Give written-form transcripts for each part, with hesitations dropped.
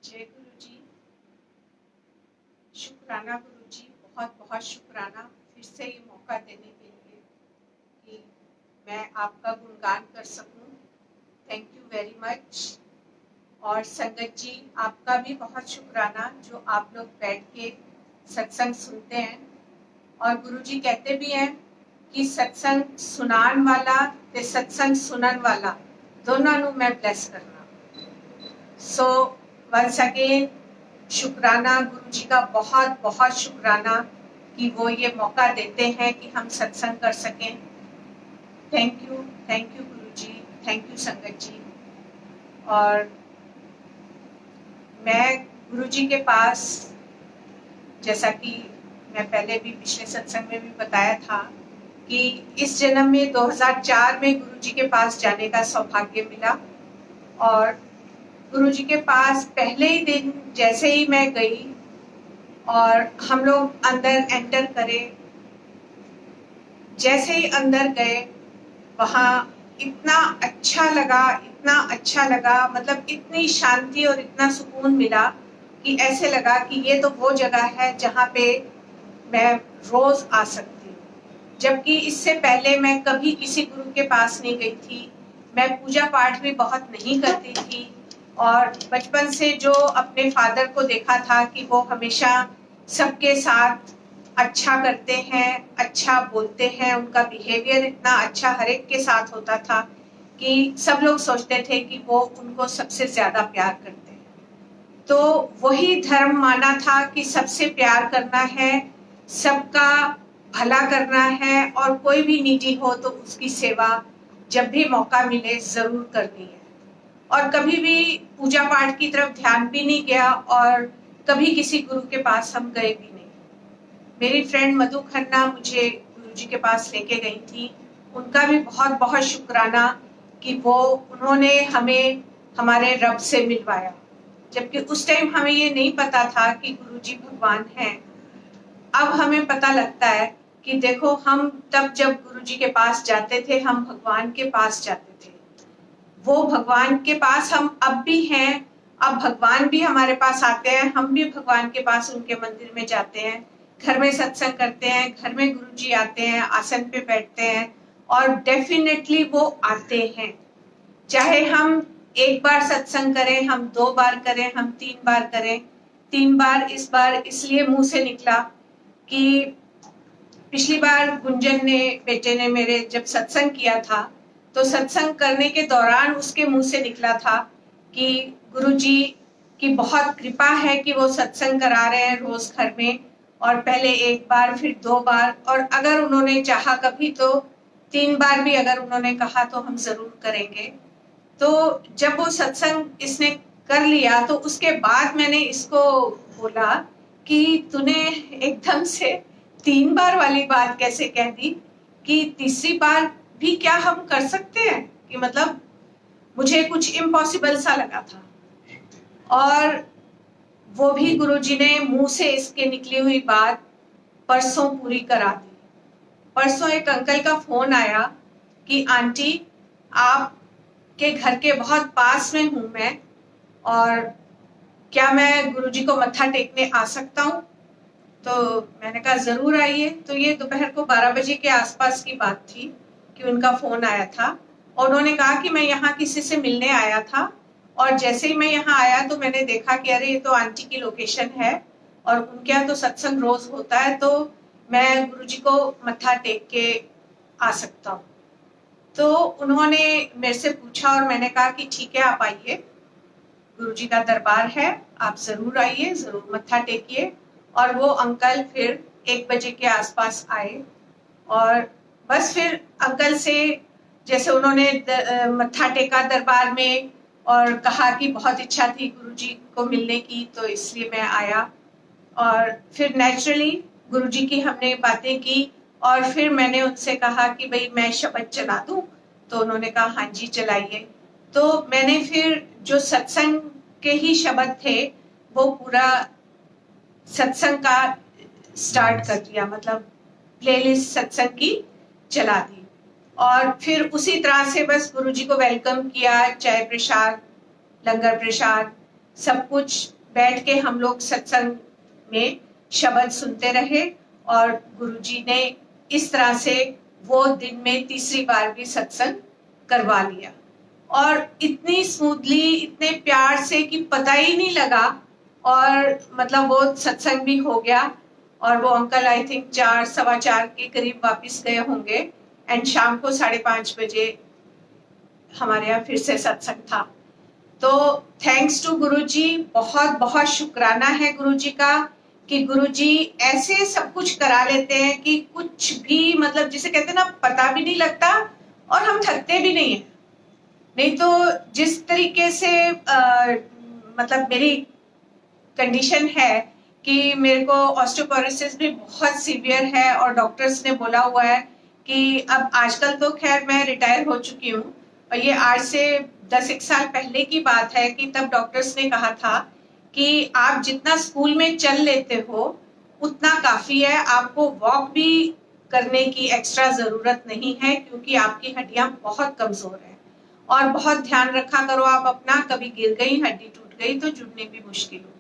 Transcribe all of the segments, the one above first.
जय गुरु जी। शुक्राना गुरु जी, बहुत बहुत शुक्राना फिर से ये मौका देने के लिए कि मैं आपका गुणगान कर सकूं। Thank you very much. और संगत जी, आपका भी बहुत शुक्राना जो आप लोग बैठ के सत्संग सुनते हैं। और गुरु जी कहते भी हैं कि सत्संग सुनान वाला ते सत्संग सुनन वाला दोनों नू मैं ब्लेस करना। सो वंस अगेन शुक्राना गुरु जी का, बहुत बहुत शुक्राना कि वो ये मौका देते हैं कि हम सत्संग कर सकें। Thank you Guru ji, thank you संगत जी। और मैं गुरु जी के पास, जैसा कि मैं पहले भी पिछले सत्संग में भी बताया था कि इस जन्म में 2004 में गुरु जी के पास जाने का सौभाग्य मिला। और गुरु जी के पास पहले ही दिन जैसे ही मैं गई और हम लोग अंदर एंटर करे, जैसे ही अंदर गए वहाँ इतना अच्छा लगा, मतलब इतनी शांति और इतना सुकून मिला कि ऐसे लगा कि ये तो वो जगह है जहाँ पे मैं रोज आ सकती हूँ। जबकि इससे पहले मैं कभी किसी गुरु के पास नहीं गई थी। मैं पूजा पाठ भी बहुत नहीं करती थी और बचपन से जो अपने फादर को देखा था कि वो हमेशा सबके साथ अच्छा करते हैं, अच्छा बोलते हैं, उनका बिहेवियर इतना अच्छा हर एक के साथ होता था कि सब लोग सोचते थे कि वो उनको सबसे ज्यादा प्यार करते हैं। तो वही धर्म माना था कि सबसे प्यार करना है, सबका भला करना है और कोई भी निजी हो तो उसकी सेवा जब भी मौका मिले जरूर करनी है। और कभी भी पूजा पाठ की तरफ ध्यान भी नहीं गया और कभी किसी गुरु के पास हम गए भी नहीं। मेरी फ्रेंड मधु खन्ना मुझे गुरु जी के पास लेके गई थी, उनका भी बहुत बहुत शुक्राना कि वो उन्होंने हमें हमारे रब से मिलवाया। जबकि उस टाइम हमें ये नहीं पता था कि गुरु जी भगवान हैं। अब हमें पता लगता है कि देखो, हम तब जब गुरु जी के पास जाते थे हम भगवान के पास जाते थे। वो भगवान के पास हम अब भी हैं। अब भगवान भी हमारे पास आते हैं, हम भी भगवान के पास उनके मंदिर में जाते हैं, घर में सत्संग करते हैं, घर में गुरु जी आते हैं, आसन पे बैठते हैं और डेफिनेटली वो आते हैं। चाहे हम एक बार सत्संग करें, हम 2 बार करें, हम 3 बार करें। 3 बार इस बार इसलिए मुंह से निकला कि पिछली बार गुंजन ने, बेटे ने मेरे जब सत्संग किया था तो सत्संग करने के दौरान उसके मुंह से निकला था कि गुरुजी की बहुत कृपा है कि वो सत्संग करा रहे हैं रोज घर में, और पहले 1 बार फिर 2 बार, और अगर उन्होंने चाहा कभी तो 3 बार भी अगर उन्होंने कहा तो हम जरूर करेंगे। तो जब वो सत्संग इसने कर लिया तो उसके बाद मैंने इसको बोला कि तूने एकदम से 3 बार वाली बात कैसे कह दी, कि तीसरी बार भी क्या हम कर सकते हैं, कि मतलब मुझे कुछ इम्पॉसिबल सा लगा था। और वो भी गुरुजी ने मुंह से इसके निकली हुई बात परसों पूरी करा दी। परसों एक अंकल का फोन आया कि आंटी आपके घर के बहुत पास में हूं मैं, और क्या मैं गुरुजी को मत्था टेकने आ सकता हूँ? तो मैंने कहा जरूर आइए। तो ये दोपहर को 12 बजे के आसपास की बात थी कि उनका फोन आया था और उन्होंने कहा कि मैं यहाँ किसी से मिलने आया था, और जैसे ही मैं यहाँ आया तो मैंने देखा कि अरे ये तो आंटी की लोकेशन है और उनके यहाँ तो सत्संग रोज होता है, तो मैं गुरुजी को मत्था टेक के आ सकता हूँ। तो उन्होंने मेरे से पूछा और मैंने कहा कि ठीक है आप आइए, गुरुजी का दरबार है, आप जरूर आइए, जरूर मत्था टेकिए। और वो अंकल फिर 1 बजे के आसपास आए और बस फिर अंकल से जैसे उन्होंने मत्था टेका दरबार में और कहा कि बहुत इच्छा थी गुरुजी को मिलने की, तो इसलिए मैं आया। और फिर नेचुरली गुरुजी की हमने बातें की और फिर मैंने उनसे कहा कि भाई मैं शब्द चला दूं, तो उन्होंने कहा हाँ जी चलाइए। तो मैंने फिर जो सत्संग के ही शब्द थे वो पूरा सत्संग का स्टार्ट कर दिया, मतलब प्लेलिस्ट सत्संग की चला दी। और फिर उसी तरह से बस गुरुजी को वेलकम किया, चाय प्रसाद, लंगर प्रसाद सब कुछ बैठ के हम लोग सत्संग में शब्द सुनते रहे और गुरुजी ने इस तरह से वो दिन में तीसरी बार भी सत्संग करवा लिया और इतनी स्मूथली, इतने प्यार से कि पता ही नहीं लगा और मतलब वो सत्संग भी हो गया और वो अंकल आई थिंक 4, सवा 4 के करीब वापस गए होंगे एंड शाम को 5:30 बजे हमारे यहाँ फिर से सत्संग था। तो थैंक्स टू गुरुजी, बहुत बहुत शुक्राना है गुरुजी का कि गुरुजी ऐसे सब कुछ करा लेते हैं कि कुछ भी मतलब जिसे कहते हैं ना पता भी नहीं लगता और हम थकते भी नहीं है। नहीं तो जिस तरीके से मतलब मेरी कंडीशन है कि मेरे को ऑस्टियोपोरोसिस भी बहुत सीवियर है और डॉक्टर्स ने बोला हुआ है कि अब आजकल तो खैर मैं रिटायर हो चुकी हूँ और ये आज से 10-1 साल पहले की बात है कि तब डॉक्टर्स ने कहा था कि आप जितना स्कूल में चल लेते हो उतना काफी है, आपको वॉक भी करने की एक्स्ट्रा जरूरत नहीं है क्योंकि आपकी हड्डियां बहुत कमजोर है और बहुत ध्यान रखा करो आप अपना, कभी गिर गई हड्डी टूट गई तो जुड़ने भी मुश्किल होगी।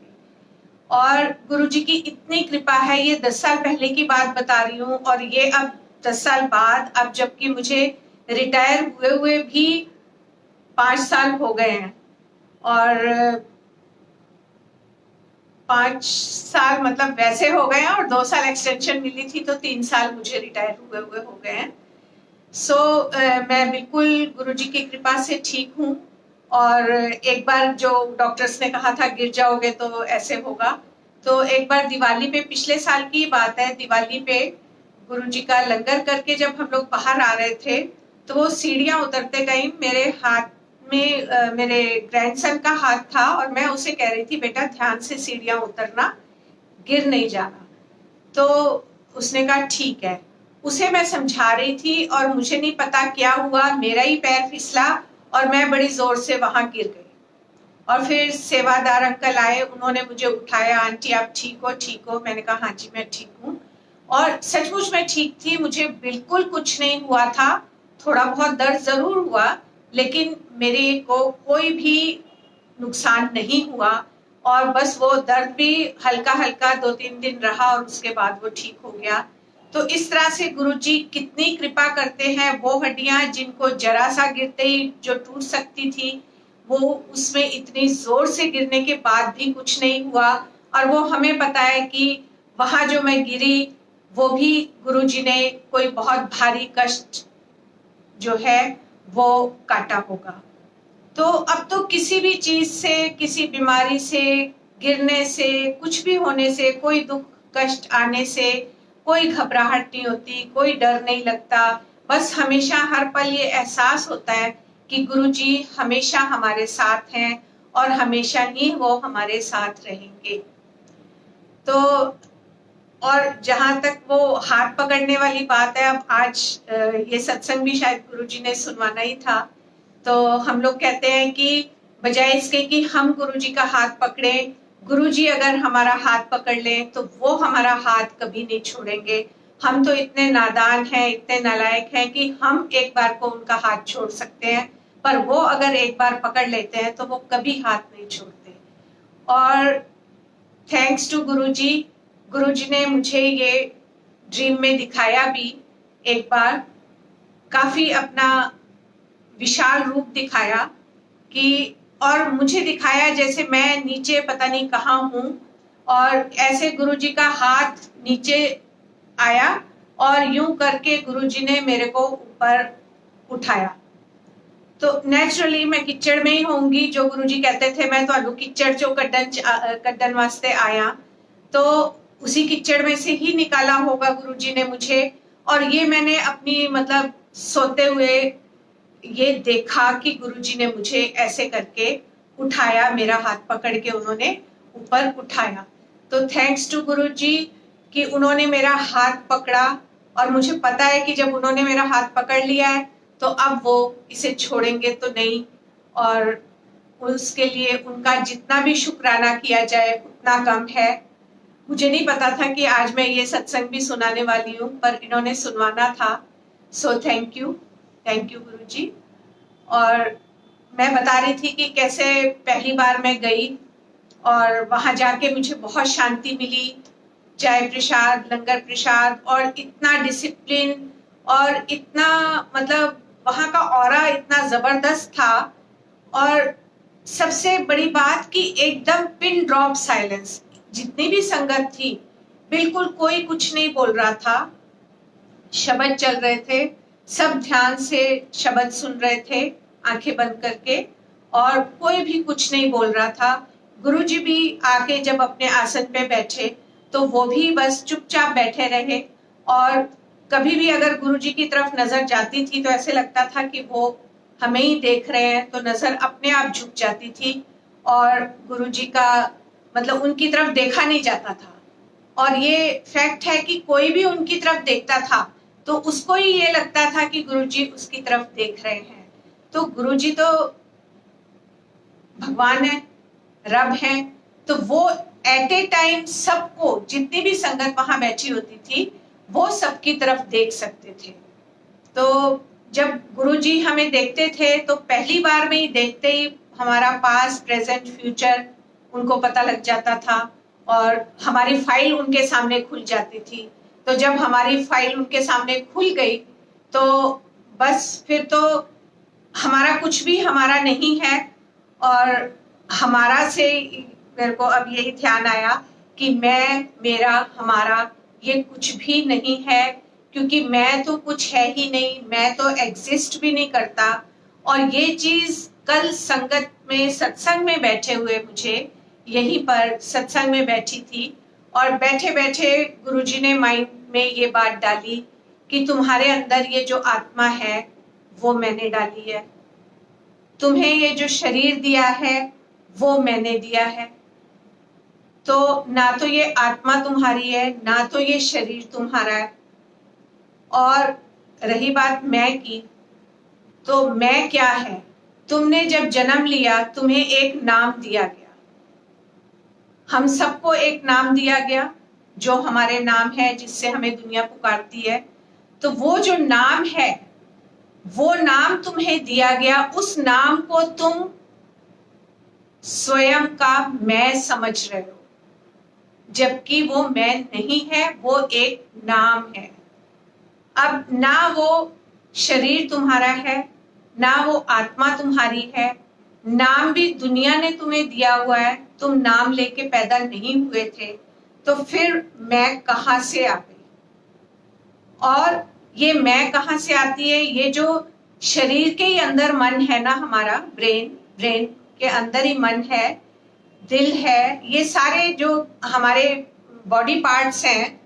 और गुरुजी की इतनी कृपा है, ये 10 साल पहले की बात बता रही हूँ और ये अब 10 साल बाद, अब जबकि मुझे रिटायर हुए हुए भी 5 साल हो गए हैं और 5 साल मतलब वैसे हो गए हैं और 2 साल एक्सटेंशन मिली थी तो 3 साल मुझे रिटायर हुए हुए हो गए हैं। सो मैं बिल्कुल गुरुजी की कृपा से ठीक हूँ और एक बार जो डॉक्टर्स ने कहा था गिर जाओगे तो ऐसे होगा, तो एक बार दिवाली पे, पिछले साल की बात है, दिवाली पे गुरुजी का लंगर करके जब हम लोग बाहर आ रहे थे तो वो सीढ़ियां उतरते टाइम मेरे हाथ में मेरे ग्रैंडसन का हाथ था और मैं उसे कह रही थी बेटा ध्यान से सीढ़ियां उतरना, गिर नहीं जाना। तो उसने कहा ठीक है। उसे मैं समझा रही थी और मुझे नहीं पता क्या हुआ, मेरा ही पैर फिसला और मैं बड़ी जोर से वहां गिर गई और फिर सेवादार अंकल आए, उन्होंने मुझे उठाया, आंटी आप ठीक हो? ठीक हो? मैंने कहा हाँ जी मैं ठीक हूँ और सचमुच मैं ठीक थी, मुझे बिल्कुल कुछ नहीं हुआ था, थोड़ा बहुत दर्द जरूर हुआ लेकिन मेरे को कोई भी नुकसान नहीं हुआ और बस वो दर्द भी हल्का हल्का 2-3 दिन रहा और उसके बाद वो ठीक हो गया। तो इस तरह से गुरुजी कितनी कृपा करते हैं, वो हड्डियां जिनको जरा सा गिरते ही जो टूट सकती थी वो उसमें इतनी जोर से गिरने के बाद भी कुछ नहीं हुआ और वो हमें पता है कि वहां जो मैं गिरी वो भी गुरुजी ने कोई बहुत भारी कष्ट जो है वो काटा होगा। तो अब तो किसी भी चीज से, किसी बीमारी से, गिरने से, कुछ भी होने से, कोई दुख कष्ट आने से कोई घबराहट नहीं होती, कोई डर नहीं लगता, बस हमेशा हर पल ये एहसास होता है कि गुरुजी हमेशा हमारे साथ हैं और हमेशा ही वो हमारे साथ रहेंगे। तो और जहां तक वो हाथ पकड़ने वाली बात है, अब आज ये सत्संग भी शायद गुरुजी ने सुनवाना ही था, तो हम लोग कहते हैं कि बजाय इसके कि हम गुरुजी का हाथ पकड़े, गुरुजी अगर हमारा हाथ पकड़ लें तो वो हमारा हाथ कभी नहीं छोड़ेंगे। हम तो इतने नादान हैं, इतने नालायक हैं कि हम एक बार को उनका हाथ छोड़ सकते हैं, पर वो अगर एक बार पकड़ लेते हैं तो वो कभी हाथ नहीं छोड़ते। और थैंक्स टू गुरुजी, गुरुजी ने मुझे ये ड्रीम में दिखाया भी एक बार, काफी अपना विशाल रूप दिखाया कि, और मुझे दिखाया जैसे मैं नीचे पता नहीं कहाँ हूँ और ऐसे गुरुजी का हाथ नीचे आया और यूं करके गुरुजी ने मेरे को ऊपर उठाया। तो नेचुरली मैं किचड़ में ही होंगी, जो गुरुजी कहते थे मैं तो किचड़ चो कड्डन वास्ते आया, तो उसी किचड़ में से ही निकाला होगा गुरुजी ने मुझे। और ये मैंने अपनी मतलब सोते हुए ये देखा कि गुरुजी ने मुझे ऐसे करके उठाया, मेरा हाथ पकड़ के उन्होंने ऊपर उठाया। तो थैंक्स टू गुरुजी कि उन्होंने मेरा हाथ पकड़ा और मुझे पता है कि जब उन्होंने मेरा हाथ पकड़ लिया है तो अब वो इसे छोड़ेंगे तो नहीं, और उसके लिए उनका जितना भी शुक्राना किया जाए उतना कम है। मुझे नहीं पता था कि आज मैं ये सत्संग भी सुनाने वाली हूँ, पर इन्होंने सुनवाना था। सो थैंक यू गुरुजी। और मैं बता रही थी कि कैसे पहली बार मैं गई और वहां जाके मुझे बहुत शांति मिली। चाय प्रसाद, लंगर प्रसाद, और इतना डिसिप्लिन और इतना मतलब वहां का ऑरा इतना जबरदस्त था। और सबसे बड़ी बात कि एकदम पिन ड्रॉप साइलेंस, जितनी भी संगत थी बिल्कुल कोई कुछ नहीं बोल रहा था। शब्द चल रहे थे, सब ध्यान से शब्द सुन रहे थे आंखें बंद करके, और कोई भी कुछ नहीं बोल रहा था। गुरुजी भी आके जब अपने आसन पे बैठे तो वो भी बस चुपचाप बैठे रहे, और कभी भी अगर गुरुजी की तरफ नजर जाती थी तो ऐसे लगता था कि वो हमें ही देख रहे हैं, तो नजर अपने आप झुक जाती थी और गुरुजी का मतलब उनकी तरफ देखा नहीं जाता था। और ये फैक्ट है कि कोई भी उनकी तरफ देखता था तो उसको ही ये लगता था कि गुरुजी उसकी तरफ देख रहे हैं। तो गुरुजी तो भगवान है, रब है, तो वो एट ए टाइम सबको, जितनी भी संगत वहां बैठी होती थी वो सबकी तरफ देख सकते थे। तो जब गुरुजी हमें देखते थे तो पहली बार में ही देखते ही हमारा पास्ट, प्रेजेंट, फ्यूचर उनको पता लग जाता था, और हमारी फाइल उनके सामने खुल जाती थी। तो जब हमारी फाइल उनके सामने खुल गई तो बस फिर तो हमारा कुछ भी हमारा नहीं है। और हमारा से मेरे को अब यही ध्यान आया कि मैं, मेरा, हमारा ये कुछ भी नहीं है, क्योंकि मैं तो कुछ है ही नहीं, मैं तो एग्जिस्ट भी नहीं करता। और ये चीज कल संगत में, सत्संग में बैठे हुए, मुझे यहीं पर सत्संग में बैठी थी और बैठे बैठे गुरुजी ने माइंड में ये बात डाली कि तुम्हारे अंदर ये जो आत्मा है वो मैंने डाली है, तुम्हें ये जो शरीर दिया है वो मैंने दिया है। तो ना तो ये आत्मा तुम्हारी है, ना तो ये शरीर तुम्हारा है। और रही बात मैं की, तो मैं क्या है, तुमने जब जन्म लिया तुम्हें एक नाम दिया गया, हम सबको एक नाम दिया गया जो हमारे नाम है, जिससे हमें दुनिया पुकारती है। तो वो जो नाम है, वो नाम तुम्हें दिया गया, उस नाम को तुम स्वयं का मैं समझ रहे हो, जबकि वो मैं नहीं है, वो एक नाम है। अब ना वो शरीर तुम्हारा है, ना वो आत्मा तुम्हारी है, नाम भी दुनिया ने तुम्हें दिया हुआ है, तुम नाम लेके पैदा नहीं हुए थे, तो फिर मैं कहां से आ गई? और ये मैं कहां से आती है? ये जो शरीर के ही अंदर मन है ना, हमारा ब्रेन के अंदर ही मन है, दिल है, ये सारे जो हमारे बॉडी पार्ट्स हैं,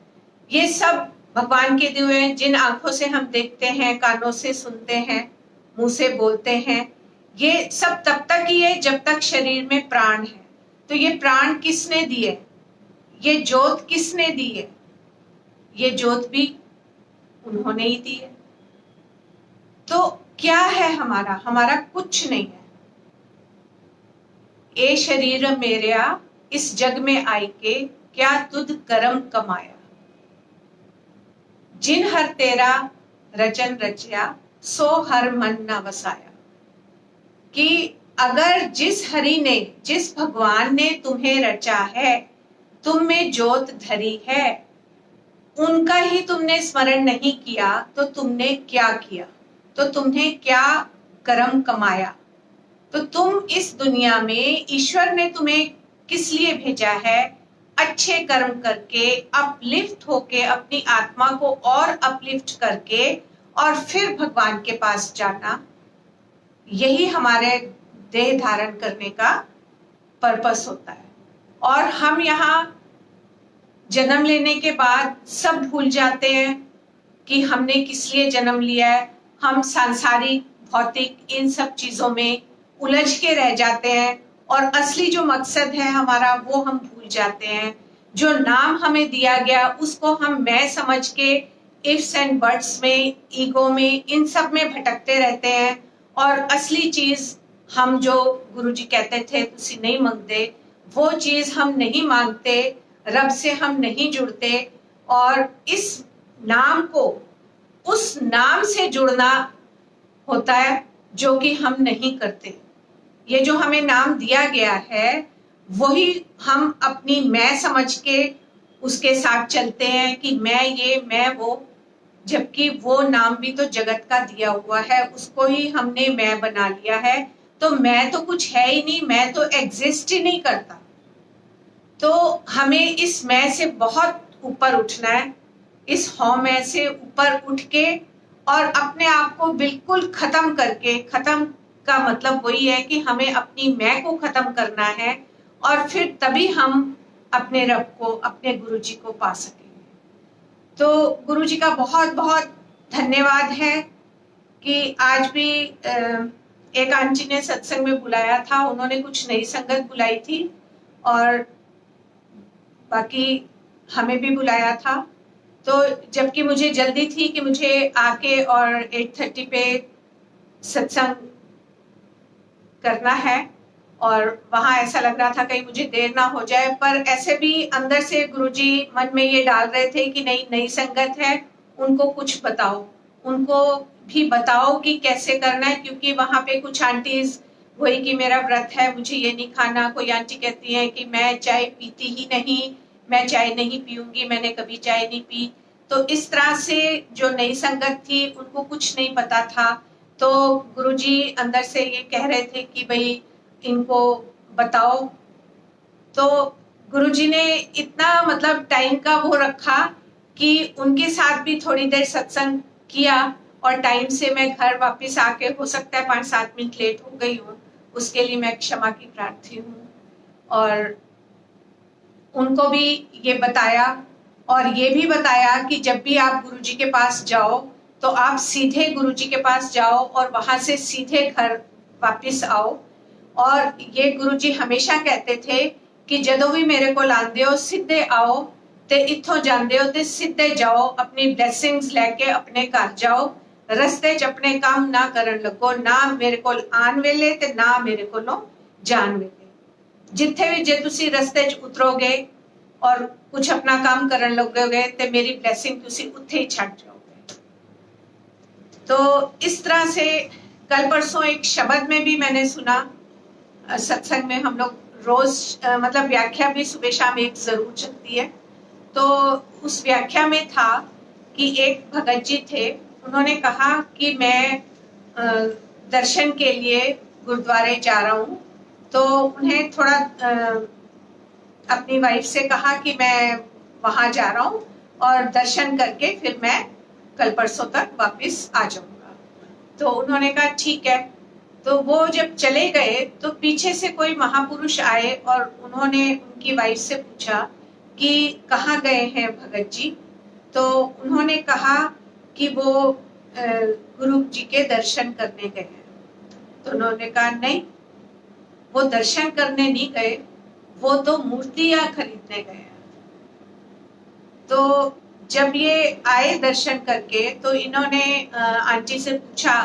ये सब भगवान के दिए हुए हैं। जिन आंखों से हम देखते हैं, कानों से सुनते हैं, मुंह से बोलते हैं, ये सब तब तक ही है जब तक शरीर में प्राण है। तो ये प्राण किसने दिए? ये जोत किसने दी है? ये जोत भी उन्होंने ही दी है। तो क्या है हमारा? हमारा कुछ नहीं है। ए शरीर मेरा इस जग में आई के, क्या तुद करम कमाया, जिन हर तेरा रचन रचया, सो हर मन न वसाया। कि अगर जिस हरि ने, जिस भगवान ने तुम्हें रचा है, तुम में जोत धरी है, उनका ही तुमने स्मरण नहीं किया तो तुमने क्या किया? तो तुमने क्या कर्म कमाया? तो तुम इस दुनिया में, ईश्वर ने तुम्हें किस लिए भेजा है? अच्छे कर्म करके, अपलिफ्ट होके, अपनी आत्मा को और अपलिफ्ट करके, और फिर भगवान के पास जाना। यही हमारे देह धारण करने का पर्पस होता है। और हम यहाँ जन्म लेने के बाद सब भूल जाते हैं कि हमने किस लिए जन्म लिया है। हम सांसारिक, भौतिक, इन सब चीजों में उलझ के रह जाते हैं, और असली जो मकसद है हमारा वो हम भूल जाते हैं। जो नाम हमें दिया गया उसको हम मैं समझ के इफ्स एंड बट्स में, ईगो में, इन सब में भटकते रहते हैं। और असली चीज हम, जो गुरुजी कहते थे तुसी नहीं मांगते, वो चीज हम नहीं मांगते, रब से हम नहीं जुड़ते। और इस नाम को, उस नाम से जुड़ना होता है जो कि हम नहीं करते। ये जो हमें नाम दिया गया है वही हम अपनी मैं समझ के उसके साथ चलते हैं कि मैं ये मैं वो, जबकि वो नाम भी तो जगत का दिया हुआ है, उसको ही हमने मैं बना लिया है। तो मैं तो कुछ है ही नहीं, मैं तो एग्जिस्ट ही नहीं करता। तो हमें इस मैं से बहुत ऊपर उठना है, इस हौ मैं से ऊपर उठ के और अपने आप को बिल्कुल खत्म करके, खत्म का मतलब वही है कि हमें अपनी मैं को खत्म करना है और फिर तभी हम अपने रब को, अपने गुरुजी को पा सकेंगे। तो गुरुजी का बहुत बहुत धन्यवाद है कि आज भी एक आंटी ने सत्संग में बुलाया था, उन्होंने कुछ नई संगत बुलाई थी और बाकी हमें भी बुलाया था। तो जबकि मुझे जल्दी थी कि मुझे आके और 8:30 पे सत्संग करना है और वहां ऐसा लग रहा था कहीं मुझे देर ना हो जाए, पर ऐसे भी अंदर से गुरुजी मन में ये डाल रहे थे कि नहीं, नई संगत है, उनको कुछ बताओ, उनको भी बताओ कि कैसे करना है। क्योंकि वहां पे कुछ आंटीज वही कि मेरा व्रत है, मुझे ये नहीं खाना, कोई आंटी कहती है कि मैं चाय पीती ही नहीं, मैं चाय नहीं पीऊंगी, मैंने कभी चाय नहीं पी। तो इस तरह से जो नई संगत थी उनको कुछ नहीं पता था। तो गुरुजी अंदर से ये कह रहे थे कि भाई इनको बताओ। तो गुरुजी ने इतना मतलब टाइम का वो रखा कि उनके साथ भी थोड़ी देर सत्संग किया और टाइम से मैं घर वापस आके, हो सकता है 5-7 मिनट लेट हो गई हूँ, उसके लिए मैं क्षमा की प्रार्थी हूँ। और उनको भी ये बताया और ये भी बताया कि जब भी आप गुरुजी के पास जाओ तो आप सीधे गुरुजी के पास जाओ और वहां से सीधे घर वापस आओ। और ये गुरुजी हमेशा कहते थे कि जदों भी मेरे को लांदे हो सीधे आओ, ते इथों जांदे हो ते सीधे जाओ, अपनी ब्लेसिंग्स लेके अपने घर जाओ, रस्ते च अपने काम ना करन लगो, ना मेरे को आन वेले ते ना मेरे को जान वेले। जिथे भी जे तुसी रस्ते च उतरोगे और कुछ अपना काम करन लगोगे ते मेरी ब्लेसिंग तुसी उत्थे ही छड़ जाओगे। तो इस तरह से कल परसों एक शब्द में भी मैंने सुना, सत्संग में हम लोग रोज मतलब व्याख्या भी सुबह शाम एक जरूर चलती है। तो उस व्याख्या में था कि एक भगत जी थे, उन्होंने कहा कि मैं दर्शन के लिए गुरुद्वारे जा रहा हूँ। तो उन्हें थोड़ा अपनी वाइफ से कहा कि मैं वहां जा रहा हूँ और दर्शन करके फिर मैं कल परसों तक वापस आ जाऊंगा। तो उन्होंने कहा ठीक है। तो वो जब चले गए तो पीछे से कोई महापुरुष आए और उन्होंने उनकी वाइफ से पूछा कि कहाँ गए हैं भगत जी। तो उन्होंने कहा कि वो गुरु जी के दर्शन करने गए हैं। तो उन्होंने कहा नहीं, वो दर्शन करने नहीं गए, वो तो मूर्तियां खरीदने गए हैं। तो जब ये आए दर्शन करके तो इन्होंने आंटी से पूछा,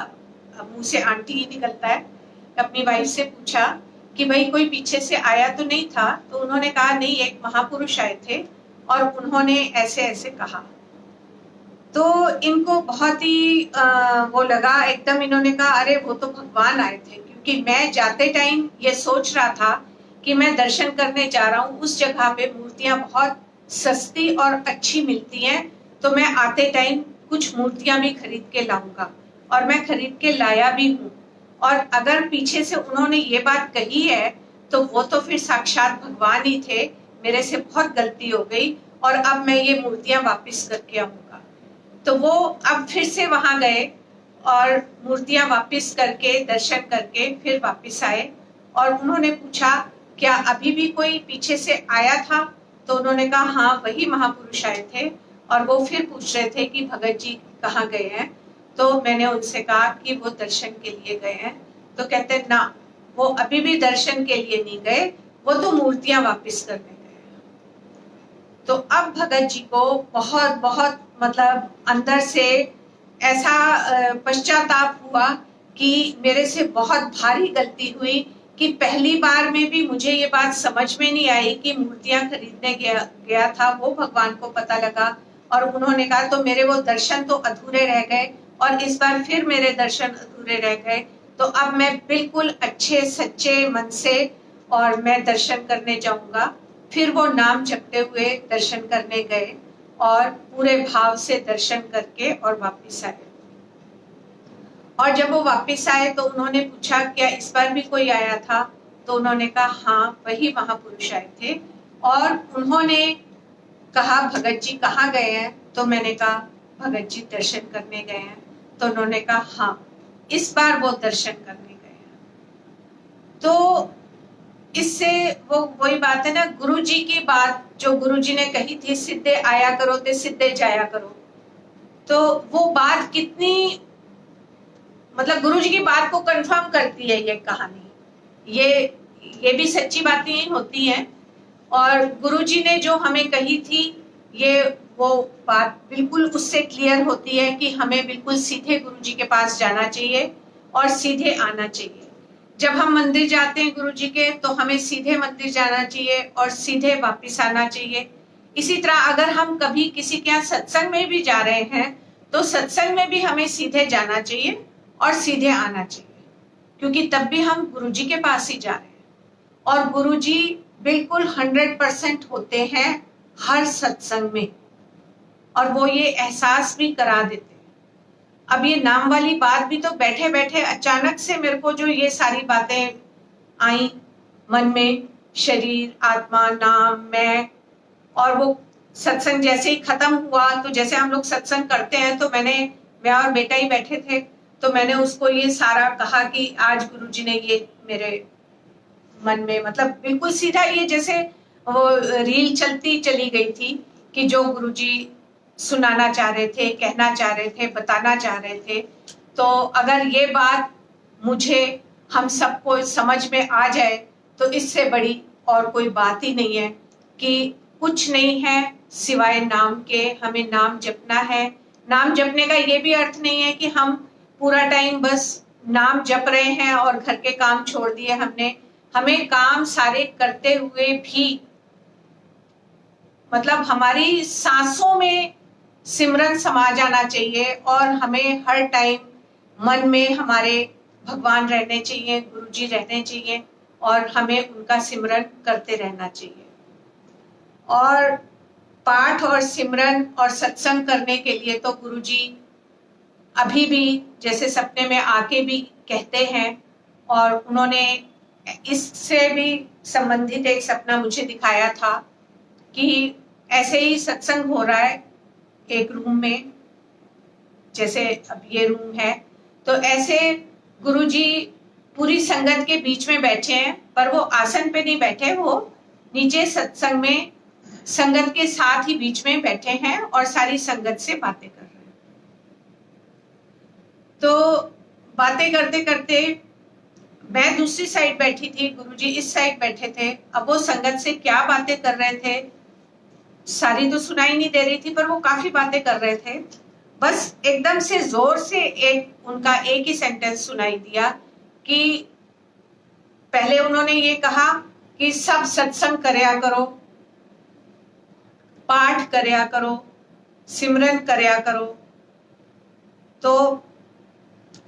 मुंह से आंटी ही निकलता है, अपनी वाइफ से पूछा कि भाई कोई पीछे से आया तो नहीं था। तो उन्होंने कहा नहीं, एक महापुरुष आए थे और उन्होंने ऐसे ऐसे कहा। तो इनको बहुत ही वो लगा एकदम। इन्होंने कहा अरे वो तो भगवान आए थे, क्योंकि मैं जाते टाइम ये सोच रहा था कि मैं दर्शन करने जा रहा हूँ, उस जगह पे मूर्तियां बहुत सस्ती और अच्छी मिलती हैं, तो मैं आते टाइम कुछ मूर्तियां भी खरीद के लाऊंगा। और मैं खरीद के लाया भी हूँ। और अगर पीछे से उन्होंने ये बात कही है तो वो तो फिर साक्षात भगवान ही थे, मेरे से बहुत गलती हो गई और अब मैं ये मूर्तियां वापस करके आऊंगा। तो वो अब फिर से वहां गए और मूर्तियां वापस करके दर्शन करके फिर वापस आए। और उन्होंने पूछा क्या अभी भी कोई पीछे से आया था? तो उन्होंने कहा हाँ, वही महापुरुष आए थे। और वो फिर पूछ रहे थे कि भगत जी कहाँ गए हैं। तो मैंने उनसे कहा कि वो दर्शन के लिए गए हैं। तो कहते ना, वो अभी भी दर्शन के लिए नहीं गए, वो तो मूर्तियां वापस करने गए। तो अब भगत जी को बहुत बहुत मतलब अंदर से ऐसा पश्चाताप हुआ कि मेरे से बहुत भारी गलती हुई कि पहली बार में भी मुझे ये बात समझ में नहीं आई कि मूर्तियां खरीदने गया था, वो भगवान को पता लगा। और उन्होंने कहा तो मेरे वो दर्शन तो अधूरे रह गए और इस बार फिर मेरे दर्शन अधूरे रह गए। तो अब मैं बिल्कुल अच्छे सच्चे मन से और मैं दर्शन करने जाऊंगा। फिर वो नाम जपते हुए दर्शन करने गए और पूरे भाव से दर्शन करके और वापस आए। और जब वो वापस आए तो उन्होंने पूछा क्या इस बार भी कोई आया था? तो उन्होंने कहा हाँ, वही महापुरुष आए थे। और उन्होंने कहा भगत जी कहाँ गए हैं? तो मैंने कहा भगत जी दर्शन करने गए हैं। तो उन्होंने कहा हाँ, इस बार वो दर्शन करने गए हैं। तो इससे वो वही बात है ना, गुरु जी की बात जो गुरु जी ने कही थी, सिद्धे आया करो ते सिद्धे जाया करो। तो वो बात कितनी, मतलब गुरु जी की बात को कंफर्म करती है ये कहानी। ये भी सच्ची बातें होती हैं। और गुरु जी ने जो हमें कही थी, ये वो बात बिल्कुल उससे क्लियर होती है कि हमें बिल्कुल सीधे गुरु जी के पास जाना चाहिए और सीधे आना चाहिए। जब हम मंदिर जाते हैं गुरु जी के, तो हमें सीधे मंदिर जाना चाहिए और सीधे वापस आना चाहिए। इसी तरह अगर हम कभी किसी के यहाँ सत्संग में भी जा रहे हैं, तो सत्संग में भी हमें सीधे जाना चाहिए और सीधे आना चाहिए, क्योंकि तब भी हम गुरु जी के पास ही जा रहे हैं। और गुरु जी बिल्कुल 100% होते हैं हर सत्संग में, और वो ये एहसास भी करा देते हैं। अब ये नाम वाली बात भी तो बैठे बैठे अचानक से मेरे को जो ये सारी बातें आई मन में, शरीर, आत्मा, नाम, मैं, और वो सत्संग जैसे ही खत्म हुआ, तो जैसे हम लोग सत्संग करते हैं, तो मैं और बेटा ही बैठे थे, तो मैंने उसको ये सारा कहा कि आज गुरुजी ने ये मेरे मन में, मतलब बिल्कुल सीधा ये जैसे वो रील चलती चली गई थी कि जो गुरुजी सुनाना चाह रहे थे, कहना चाह रहे थे, बताना चाह रहे थे। तो अगर ये बात मुझे, हम सबको समझ में आ जाए, तो इससे बड़ी और कोई बात ही नहीं है कि कुछ नहीं है सिवाय नाम के। हमें नाम जपना है। नाम जपने का ये भी अर्थ नहीं है कि हम पूरा टाइम बस नाम जप रहे हैं और घर के काम छोड़ दिए हमने। हमें काम सारे करते हुए भी, मतलब हमारी सांसों में सिमरन समा जाना चाहिए, और हमें हर टाइम मन में हमारे भगवान रहने चाहिए, गुरुजी रहने चाहिए, और हमें उनका सिमरन करते रहना चाहिए। और पाठ और सिमरन और सत्संग करने के लिए तो गुरुजी अभी भी जैसे सपने में आके भी कहते हैं, और उन्होंने इससे भी संबंधित एक सपना मुझे दिखाया था कि ऐसे ही सत्संग हो रहा है एक रूम में, जैसे अब ये रूम है, तो ऐसे गुरुजी पूरी संगत के बीच में बैठे हैं, पर वो आसन पे नहीं बैठे, वो नीचे सत्संग में संगत के साथ ही बीच में बैठे हैं और सारी संगत से बातें कर रहे हैं। तो बातें करते करते मैं दूसरी साइड बैठी थी, गुरुजी इस साइड बैठे थे। अब वो संगत से क्या बातें कर रहे थे, सारी तो सुनाई नहीं दे रही थी, पर वो काफी बातें कर रहे थे। बस एकदम से जोर से उनका एक ही सेंटेंस सुनाई दिया कि पहले उन्होंने ये कहा कि सब सत्संग करया करो, पाठ करया करो, सिमरन करया करो। तो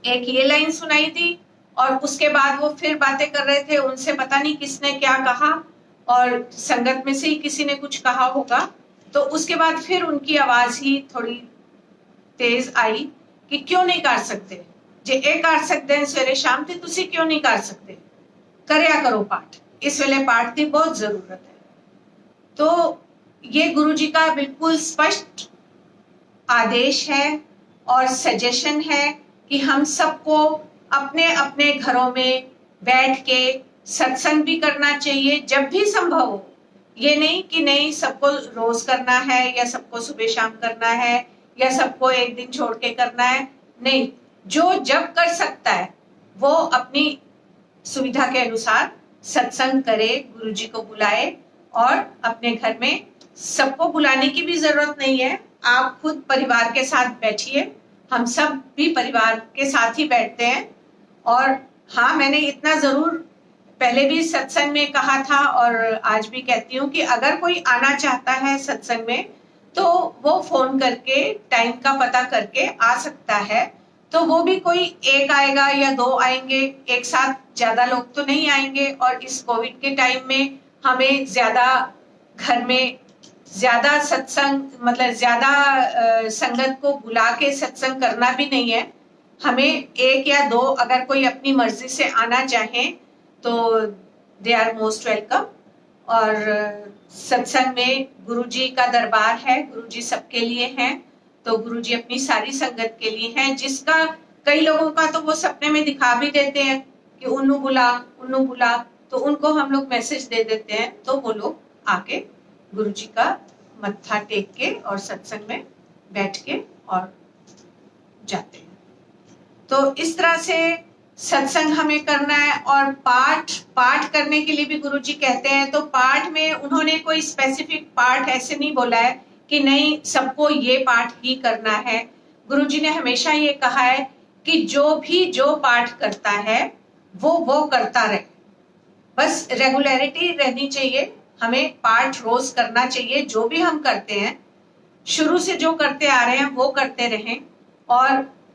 एक ये लाइन सुनाई दी, और उसके बाद वो फिर बातें कर रहे थे। उनसे पता नहीं किसने क्या कहा, और संगत में से ही किसी ने कुछ कहा होगा। तो उसके बाद फिर उनकी आवाज ही थोड़ी तेज आई कि क्यों नहीं कर सकते, जे ए कर सकते हैं सवेरे शाम, ते तुसी क्यों नहीं कर सकते, करया करो पाठ, इस वेले पाठ की बहुत जरूरत है। तो ये गुरु जी का बिल्कुल स्पष्ट आदेश है और सजेशन है कि हम सबको अपने अपने घरों में बैठ के सत्संग भी करना चाहिए जब भी संभव हो। ये नहीं कि नहीं सबको रोज करना है, या सबको सुबह शाम करना है, या सबको एक दिन छोड़ के करना है। नहीं, जो जब कर सकता है वो अपनी सुविधा के अनुसार सत्संग करे, गुरुजी को बुलाए। और अपने घर में सबको बुलाने की भी जरूरत नहीं है, आप खुद परिवार के साथ बैठिए। हम सब भी परिवार के साथ ही बैठते हैं। और हाँ, मैंने इतना जरूर पहले भी सत्संग में कहा था और आज भी कहती हूँ कि अगर कोई आना चाहता है सत्संग में, तो वो फोन करके टाइम का पता करके आ सकता है। तो वो भी कोई एक आएगा या दो आएंगे, एक साथ ज्यादा लोग तो नहीं आएंगे। और इस कोविड के टाइम में हमें ज्यादा घर में ज्यादा सत्संग मतलब ज्यादा संगत को बुला के सत्संग करना भी नहीं है। हमें एक या दो अगर कोई अपनी मर्जी से आना चाहे तो दे आर मोस्ट वेलकम। और सत्संग में गुरुजी का दरबार है, गुरुजी सबके लिए हैं, तो गुरुजी अपनी सारी संगत के लिए हैं। जिसका कई लोगों का तो वो सपने में दिखा भी देते हैं कि उन्नू बुला, तो उनको हम लोग मैसेज दे देते हैं, तो वो लोग आके गुरुजी का मत्था टेक के और सत्संग में बैठ के और जाते हैं। तो इस तरह से सत्संग हमें करना है। और पाठ करने के लिए भी गुरुजी कहते हैं, तो पाठ में उन्होंने कोई स्पेसिफिक पाठ ऐसे नहीं बोला है कि नहीं सबको ये पाठ ही करना है। गुरुजी ने हमेशा ये कहा है कि जो पाठ करता है वो करता रहे, बस रेगुलरिटी रहनी चाहिए। हमें पाठ रोज करना चाहिए, जो भी हम करते हैं शुरू से जो करते आ रहे हैं वो करते रहें। और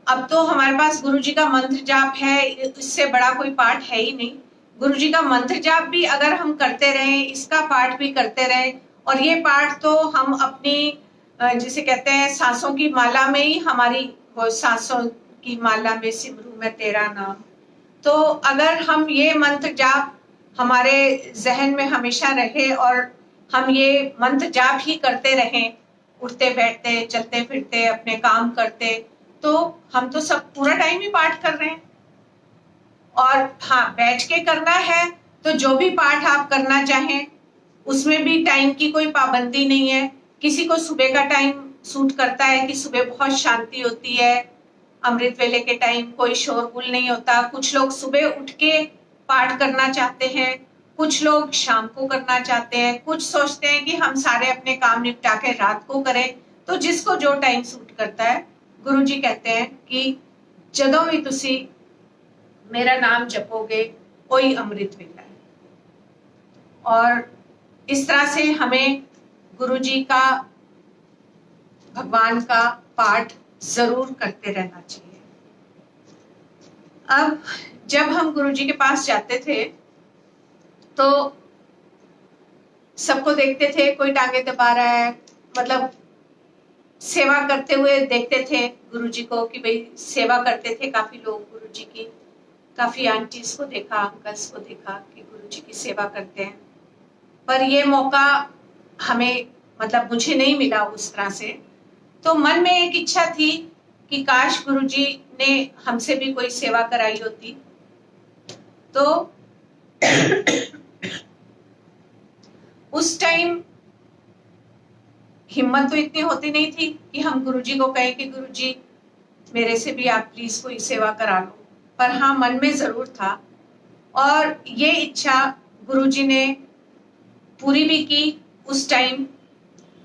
अब तो हमारे पास गुरुजी का मंत्र जाप है, इससे बड़ा कोई पाठ है ही नहीं। गुरुजी का मंत्र जाप भी अगर हम करते रहें, इसका पाठ भी करते रहें, और ये पाठ तो हम अपनी जिसे कहते हैं सांसों की माला में ही हमारी वो सांसों की माला में सिमरू मैं तेरा नाम। तो अगर हम ये मंत्र जाप हमारे जहन में हमेशा रहे और हम ये मंत्र जाप ही करते रहें, उठते बैठते चलते फिरते अपने काम करते, तो हम तो सब पूरा टाइम ही पाठ कर रहे हैं। और हाँ, बैठ के करना है तो जो भी पाठ आप करना चाहें उसमें भी टाइम की कोई पाबंदी नहीं है। किसी को सुबह का टाइम सूट करता है कि सुबह बहुत शांति होती है, अमृत वेले के टाइम कोई शोरगुल नहीं होता। कुछ लोग सुबह उठ के पाठ करना चाहते हैं, कुछ लोग शाम को करना चाहते हैं, कुछ सोचते हैं कि हम सारे अपने काम निपटा के रात को करें। तो जिसको जो टाइम सूट करता है, गुरुजी कहते हैं कि जदों भी तुसी मेरा नाम जपोगे कोई अमृत वेला है। और इस तरह से हमें गुरुजी का भगवान का पाठ जरूर करते रहना चाहिए। अब जब हम गुरुजी के पास जाते थे तो सबको देखते थे, कोई टांगे दबा रहा है, मतलब सेवा करते हुए देखते थे गुरुजी को कि भाई सेवा करते थे काफी लोग गुरुजी की। काफी आंटीज को देखा, अंकल्स को देखा कि गुरुजी की सेवा करते हैं। पर ये मौका हमें मतलब मुझे नहीं मिला उस तरह से। तो मन में एक इच्छा थी कि काश गुरुजी ने हमसे भी कोई सेवा कराई होती। तो उस टाइम हिम्मत तो इतनी होती नहीं थी कि हम गुरुजी को कहें कि गुरुजी मेरे से भी आप प्लीज कोई सेवा करा लो। पर हाँ, मन में जरूर था और ये इच्छा गुरुजी ने पूरी भी की उस टाइम।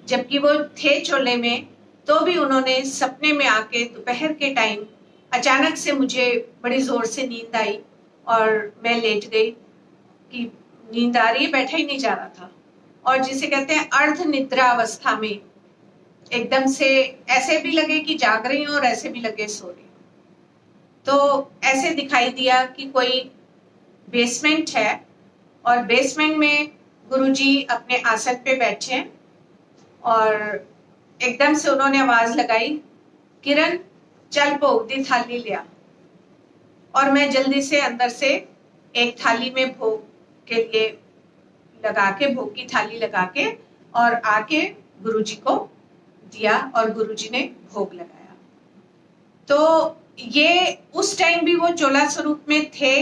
जबकि वो थे चोले में, तो भी उन्होंने सपने में आके दोपहर के टाइम अचानक से मुझे बड़ी जोर से नींद आई और मैं लेट गई कि नींद आ रही है, बैठा ही नहीं जा रहा था। और जिसे कहते हैं अर्ध निद्रा अवस्था में एकदम से ऐसे भी लगे कि जाग रही हूँ और ऐसे भी लगे सो रही हूँ। तो ऐसे दिखाई दिया कि कोई बेसमेंट है और बेसमेंट में गुरुजी अपने आसन पे बैठे हैं और एकदम से उन्होंने आवाज लगाई, किरण चल भोग दी थाली लिया। और मैं जल्दी से अंदर से एक थाली में भोग के लिए लगा के, भोग की थाली लगा के और आके गुरुजी को दिया और गुरुजी ने भोग लगाया। तो ये उस टाइम भी वो चोला स्वरूप में थे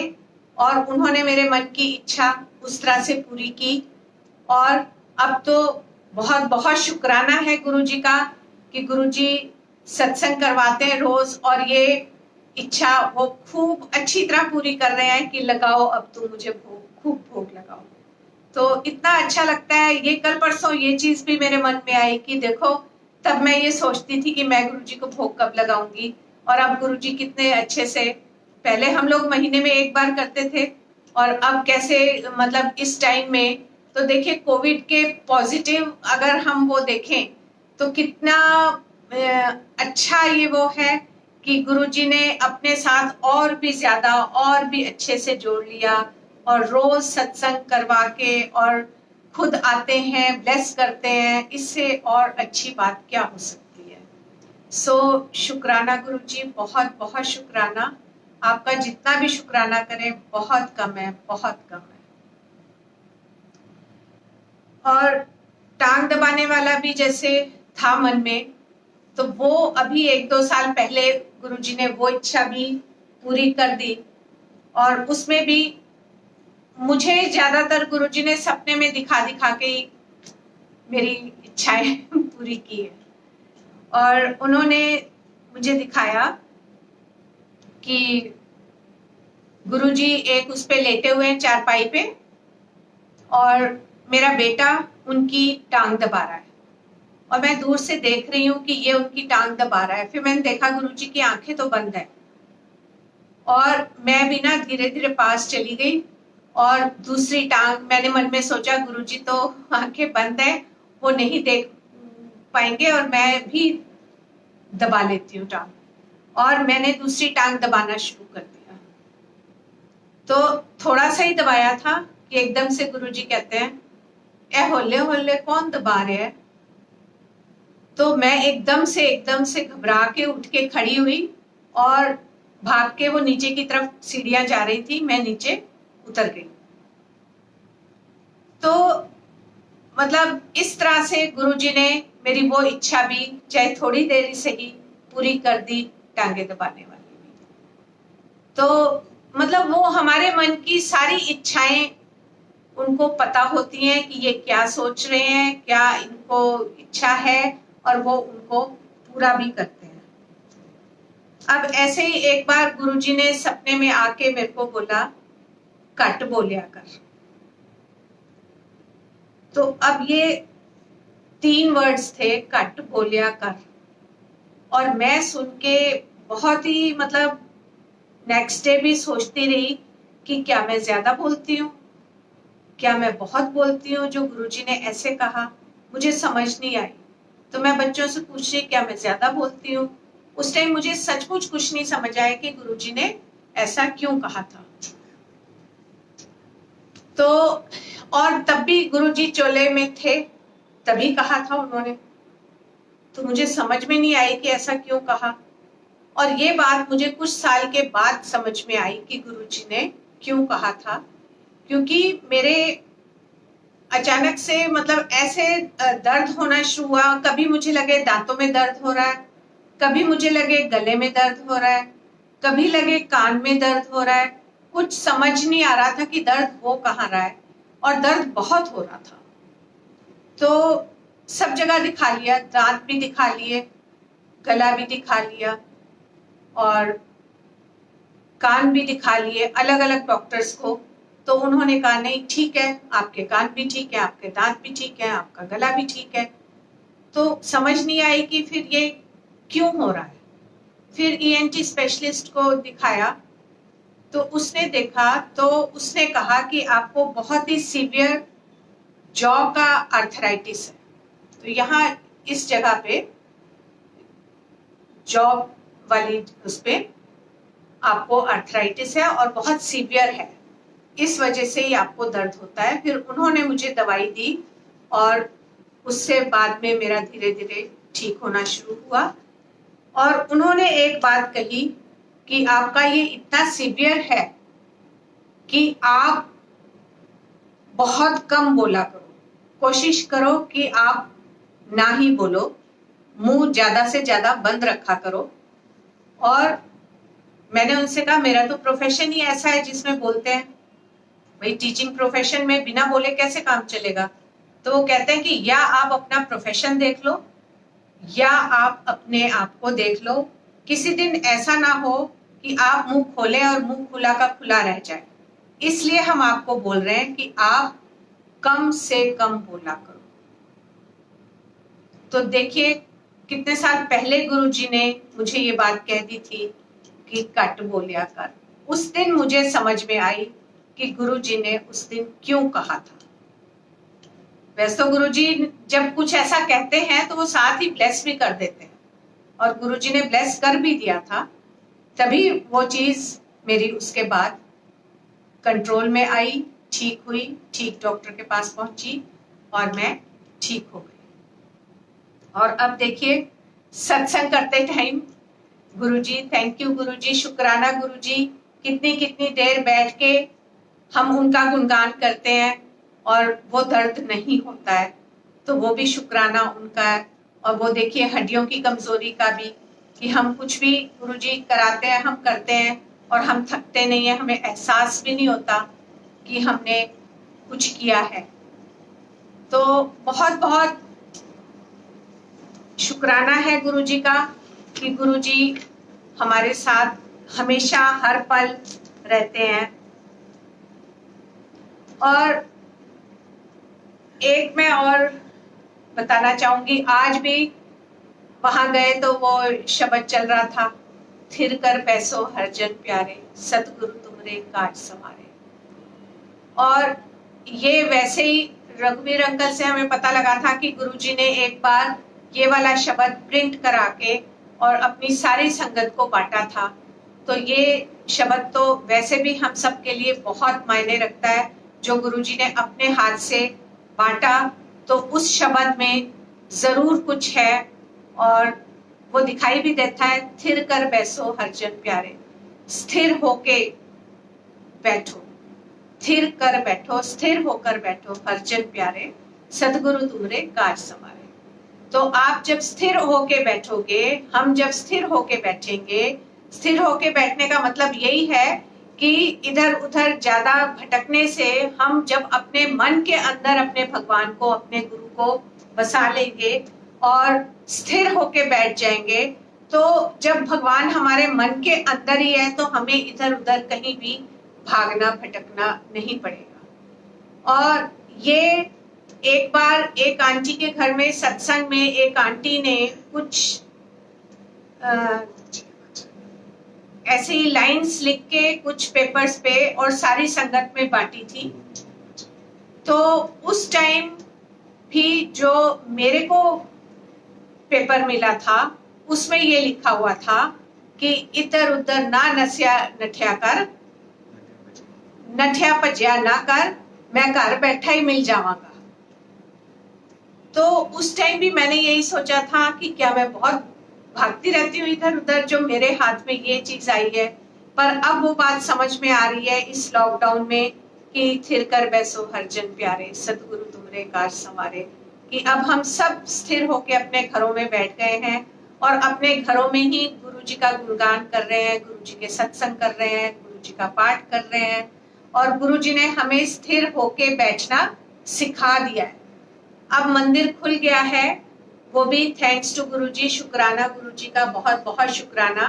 और उन्होंने मेरे मन की इच्छा उस तरह से पूरी की। और अब तो बहुत बहुत शुक्राना है गुरुजी का कि गुरुजी सत्संग करवाते हैं रोज और ये इच्छा वो खूब अच्छी तरह पूरी कर रहे हैं कि लगाओ अब तुम मुझे भोग, खूब भोग लगाओ। तो इतना अच्छा लगता है। ये कल परसों ये चीज भी मेरे मन में आई कि देखो, तब मैं ये सोचती थी कि मैं गुरुजी को भोग कब लगाऊंगी, और अब गुरुजी कितने अच्छे से, पहले हम लोग महीने में एक बार करते थे और अब कैसे मतलब इस टाइम में तो देखिए कोविड के पॉजिटिव अगर हम वो देखें तो कितना अच्छा ये वो है कि गुरुजी ने अपने साथ और भी ज्यादा और भी अच्छे से जोड़ लिया और रोज सत्संग करवा के और खुद आते हैं, ब्लेस करते हैं। इससे और अच्छी बात क्या हो सकती है। सो शुक्राना गुरुजी, बहुत बहुत शुक्राना। आपका जितना भी शुक्राना करें बहुत कम है, बहुत कम है। और टांग दबाने वाला भी जैसे था मन में, तो वो अभी 1-2 साल पहले गुरुजी ने वो इच्छा भी पूरी कर दी। और उसमें भी मुझे ज्यादातर गुरुजी ने सपने में दिखा दिखा के ही मेरी इच्छाएं पूरी की है। और उन्होंने मुझे दिखाया कि गुरुजी एक उस पे लेटे हुए हैं चारपाई पे और मेरा बेटा उनकी टांग दबा रहा है और मैं दूर से देख रही हूँ कि ये उनकी टांग दबा रहा है। फिर मैंने देखा गुरुजी की आंखें तो बंद है और मैं भी ना धीरे धीरे पास चली गई और दूसरी टांग, मैंने मन में सोचा गुरुजी तो आंखें बंद है, वो नहीं देख पाएंगे और मैं भी दबा लेती हूँ टांग। और मैंने दूसरी टांग दबाना शुरू कर दिया। तो थोड़ा सा ही दबाया था कि एकदम से गुरुजी कहते हैं, ए होले होले कौन दबा रहे है। तो मैं एकदम से घबरा के उठ के खड़ी हुई और भाग के वो नीचे की तरफ सीढ़ियां जा रही थी, मैं नीचे उतर गई। तो मतलब इस तरह से गुरुजी ने मेरी वो इच्छा भी चाहे थोड़ी देर से ही पूरी कर दी, टांगे दबाने वाली भी। तो मतलब वो हमारे मन की सारी इच्छाएं उनको पता होती हैं कि ये क्या सोच रहे हैं, क्या इनको इच्छा है, और वो उनको पूरा भी करते हैं। अब ऐसे ही एक बार गुरुजी ने सपने में आके मेरे को बोला, कट बोलिया कर। तो अब ये 3 वर्ड्स थे, कट बोलिया कर। और मैं सुन के बहुत ही मतलब नेक्स्ट डे भी सोचती रही कि क्या मैं ज्यादा बोलती हूँ, क्या मैं बहुत बोलती हूँ जो गुरुजी ने ऐसे कहा। मुझे समझ नहीं आई। तो मैं बच्चों से पूछ रही क्या मैं ज्यादा बोलती हूँ। उस टाइम मुझे सचमुच कुछ नहीं समझ आया कि गुरुजी ने ऐसा क्यों कहा था। तो और तब भी गुरुजी चोले में थे, तभी कहा था उन्होंने। तो मुझे समझ में नहीं आई कि ऐसा क्यों कहा। और ये बात मुझे कुछ साल के बाद समझ में आई कि गुरुजी ने क्यों कहा था। क्योंकि मेरे अचानक से मतलब ऐसे दर्द होना शुरू हुआ। कभी मुझे लगे दांतों में दर्द हो रहा है, कभी मुझे लगे गले में दर्द हो रहा है, कभी लगे कान में दर्द हो रहा है। कुछ समझ नहीं आ रहा था कि दर्द हो कहाँ रहा है, और दर्द बहुत हो रहा था। तो सब जगह दिखा लिया, दांत भी दिखा लिए, गला भी दिखा लिया और कान भी दिखा लिए अलग अलग डॉक्टर्स को। तो उन्होंने कहा नहीं ठीक है, आपके कान भी ठीक है, आपके दांत भी ठीक है, आपका गला भी ठीक है। तो समझ नहीं आई कि फिर ये क्यों हो रहा है। फिर ईएनटी स्पेशलिस्ट को दिखाया तो उसने देखा, तो उसने कहा कि आपको बहुत ही सीवियर जॉ का आर्थराइटिस है। तो यहाँ इस जगह पे जॉ वाली उस पे आपको आर्थराइटिस है और बहुत सीवियर है, इस वजह से ही आपको दर्द होता है। फिर उन्होंने मुझे दवाई दी और उससे बाद में मेरा धीरे धीरे ठीक होना शुरू हुआ। और उन्होंने एक बात कही कि आपका ये इतना सीवियर है कि आप बहुत कम बोला करो, कोशिश करो कि आप ना ही बोलो, मुंह ज्यादा से ज्यादा बंद रखा करो। और मैंने उनसे कहा मेरा तो प्रोफेशन ही ऐसा है जिसमें बोलते हैं, भाई टीचिंग प्रोफेशन में बिना बोले कैसे काम चलेगा। तो वो कहते हैं कि या आप अपना प्रोफेशन देख लो या आप अपने आप को देख लो। किसी दिन ऐसा ना हो कि आप मुंह खोले और मुंह खुला का खुला रह जाए। इसलिए हम आपको बोल रहे हैं कि आप कम से कम बोला करो। तो देखिए कितने साल पहले गुरुजी ने मुझे ये बात कह दी थी कि कट बोलिया कर। उस दिन मुझे समझ में आई कि गुरुजी ने उस दिन क्यों कहा था। वैसे तो गुरुजी जब कुछ ऐसा कहते हैं तो वो साथ ही ब्लेस भी कर देते हैं, और गुरुजी ने ब्लेस कर भी दिया था। तभी वो चीज मेरी उसके बाद कंट्रोल में आई, ठीक हुई, ठीक डॉक्टर के पास पहुंची और मैं ठीक हो गई। और अब देखिए सत्संग करते टाइम गुरुजी, थैंक यू गुरुजी, शुक्राना गुरुजी, कितनी कितनी देर बैठ के हम उनका गुणगान करते हैं और वो दर्द नहीं होता है, तो वो भी शुक्राना उनका है। और वो देखिए हड्डियों की कमजोरी का भी, कि हम कुछ भी गुरुजी कराते हैं, हम करते हैं और हम थकते नहीं है, हमें एहसास भी नहीं होता कि हमने कुछ किया है। तो बहुत बहुत शुक्राना है गुरुजी का कि गुरुजी हमारे साथ हमेशा हर पल रहते हैं। और एक मैं और बताना चाहूंगी, आज भी वहां गए तो वो शब्द चल रहा था, थिर कर पैसो हर जन प्यारे, सतगुरु तुमरे काज समारे। और ये वैसे ही रघुवीर अंकल से हमें पता लगा था कि गुरुजी ने एक बार ये वाला शब्द प्रिंट करा के और अपनी सारी संगत को बांटा था। तो ये शब्द तो वैसे भी हम सब के लिए बहुत मायने रखता है, जो गुरुजी ने अपने हाथ से बांटा, तो उस शब्द में जरूर कुछ है। और वो दिखाई भी देता है, थिर कर बैसो हर जन प्यारे, स्थिर होके बैठो, स्थिर कर बैठो, स्थिर होकर बैठो हर जन प्यारे, सतगुरु तुमरे काज समारे। तो आप जब स्थिर होके बैठोगे, हम जब स्थिर होके बैठेंगे, स्थिर होके बैठने का मतलब यही है कि इधर उधर ज्यादा भटकने से हम जब अपने मन के अंदर अपने भगवान को, अपने गुरु को बसा लेंगे और स्थिर होके बैठ जाएंगे, तो जब भगवान हमारे मन के अंदर ही है तो हमें इधर उधर कहीं भी भागना भटकना नहीं पड़ेगा। और ये एक बार एक आंटी के घर में सत्संग में एक आंटी ने कुछ ऐसे ही लाइंस लिख के कुछ पेपर्स पे और सारी संगत में बांटी थी। तो उस टाइम भी जो मेरे को पेपर मिला था उसमें ये लिखा हुआ था कि इधर उधर ना नस्या नठिया कर, नठिया भज्या ना कर, मैं घर बैठा ही मिल जावांगा। तो उस टाइम भी मैंने यही सोचा था कि क्या मैं बहुत भागती रहती हूँ इधर उधर, जो मेरे हाथ में ये चीज आई है। पर अब वो बात समझ में आ रही है इस लॉकडाउन में कि थिर कर बैसो हर जन प्यारे, सतगुरु तुमरे काज संवारे, कि अब हम सब स्थिर होके अपने घरों में बैठ गए हैं और अपने घरों में ही गुरु जी का गुणगान कर रहे हैं, गुरु जी के सत्संग कर रहे हैं, गुरु जी का पाठ कर रहे हैं। और गुरु जी ने हमें स्थिर होके बैठना सिखा दिया है। अब मंदिर खुल गया है, वो भी थैंक्स टू गुरुजी, शुक्राना गुरुजी का, बहुत बहुत शुक्राना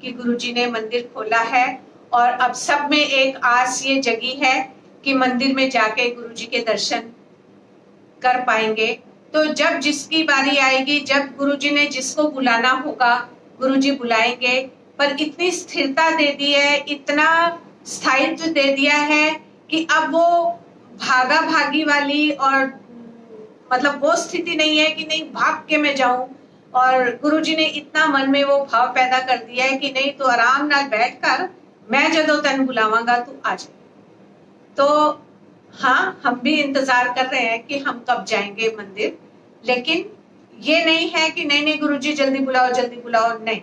कि गुरुजी ने मंदिर खोला है। और अब सब में एक आस ये जगी है कि मंदिर में जाके गुरुजी के दर्शन कर पाएंगे। तो जब जिसकी बारी आएगी, जब गुरुजी ने जिसको बुलाना होगा, गुरुजी बुलाएंगे। पर इतनी स्थिरता दे दी है, इतना स्थायित्व दे दिया है कि अब वो भागा भागी वाली और मतलब वो स्थिति नहीं है कि नहीं भाग के मैं जाऊं। और गुरुजी ने इतना मन में वो भाव पैदा कर दिया है कि नहीं, तो आराम नाल बैठकर मैं जदों तेन बुलावांगा तू आ जाए। तो हाँ, हम भी इंतजार कर रहे हैं कि हम कब जाएंगे मंदिर, लेकिन ये नहीं है कि नहीं नहीं गुरुजी जल्दी बुलाओ जल्दी बुलाओ, नहीं।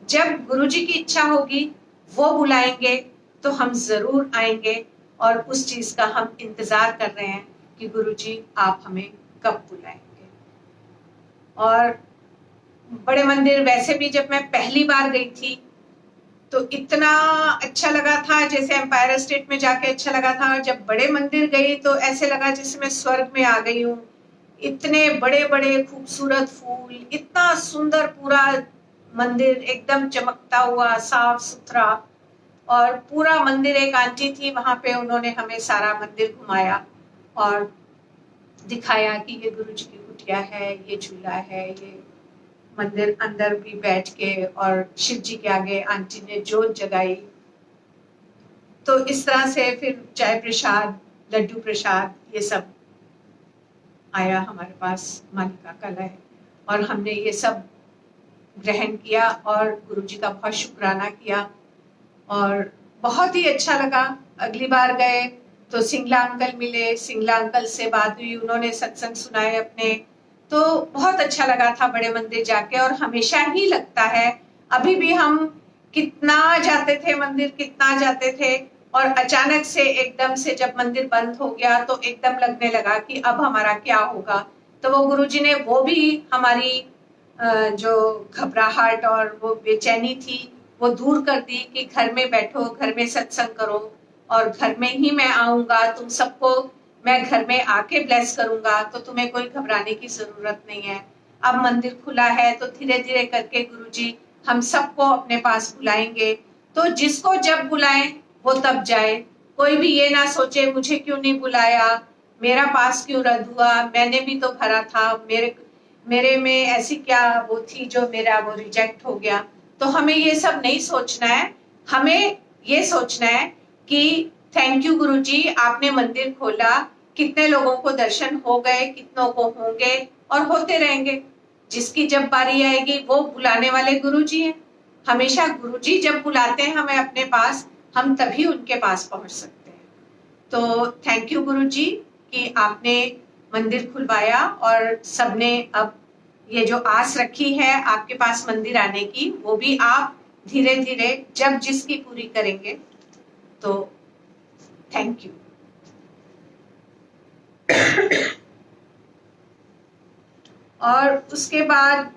जब गुरुजी की इच्छा होगी वो बुलाएंगे तो हम जरूर आएंगे। और उस चीज का हम इंतजार कर रहे हैं कि गुरुजी आप हमें कब बुलाएंगे। और बड़े मंदिर वैसे भी जब मैं पहली बार गई थी तो इतना अच्छा लगा था, जैसे एम्पायर स्टेट में जाके अच्छा लगा था। जब बड़े मंदिर गई तो ऐसे लगा जैसे मैं स्वर्ग में आ गई हूँ। इतने बड़े बड़े खूबसूरत फूल, इतना सुंदर पूरा मंदिर, एकदम चमकता हुआ साफ सुथरा। और पूरा मंदिर, एक आंटी थी वहां पे, उन्होंने हमें सारा मंदिर घुमाया और दिखाया कि ये गुरु जी की कुटिया है, ये झूला है, ये मंदिर अंदर भी बैठ के। और शिव जी के आगे आंटी ने जोत जगाई। तो इस तरह से फिर चाय प्रसाद, लड्डू प्रसाद, ये सब आया हमारे पास, मालिका कलह, और हमने ये सब ग्रहण किया और गुरु जी का बहुत शुक्राना किया और बहुत ही अच्छा लगा। अगली बार गए तो सिंगला अंकल मिले, सिंगला अंकल से बात हुई, उन्होंने सत्संग सुनाए अपने, तो बहुत अच्छा लगा था बड़े मंदिर जाके। और हमेशा ही लगता है, अभी भी हम कितना जाते थे मंदिर, कितना जाते थे, और अचानक से एकदम से जब मंदिर बंद हो गया तो एकदम लगने लगा कि अब हमारा क्या होगा। तो वो गुरुजी ने वो भी हमारी जो घबराहट और वो बेचैनी थी वो दूर कर दी कि घर में बैठो, घर में सत्संग करो, और घर में ही मैं आऊंगा, तुम सबको मैं घर में आके ब्लेस करूंगा, तो तुम्हें कोई घबराने की जरूरत नहीं है। अब मंदिर खुला है तो धीरे धीरे करके गुरुजी हम सबको अपने पास बुलाएंगे, तो जिसको जब बुलाएं वो तब जाए। कोई भी ये ना सोचे मुझे क्यों नहीं बुलाया, मेरा पास क्यों रद्द हुआ, मैंने भी तो भरा था, मेरे में ऐसी क्या वो थी जो मेरा वो रिजेक्ट हो गया। तो हमें ये सब नहीं सोचना है, हमें ये सोचना है कि थैंक यू गुरुजी, आपने मंदिर खोला, कितने लोगों को दर्शन हो गए, कितनों को होंगे और होते रहेंगे। जिसकी जब बारी आएगी वो बुलाने वाले गुरुजी हैं। हमेशा गुरुजी जब बुलाते हैं हमें अपने पास, हम तभी उनके पास पहुंच सकते हैं। तो थैंक यू गुरुजी कि आपने मंदिर खुलवाया और सबने अब ये जो आस रखी है आपके पास मंदिर आने की, वो भी आप धीरे धीरे जब जिसकी पूरी करेंगे। तो थैंक यू। और उसके बाद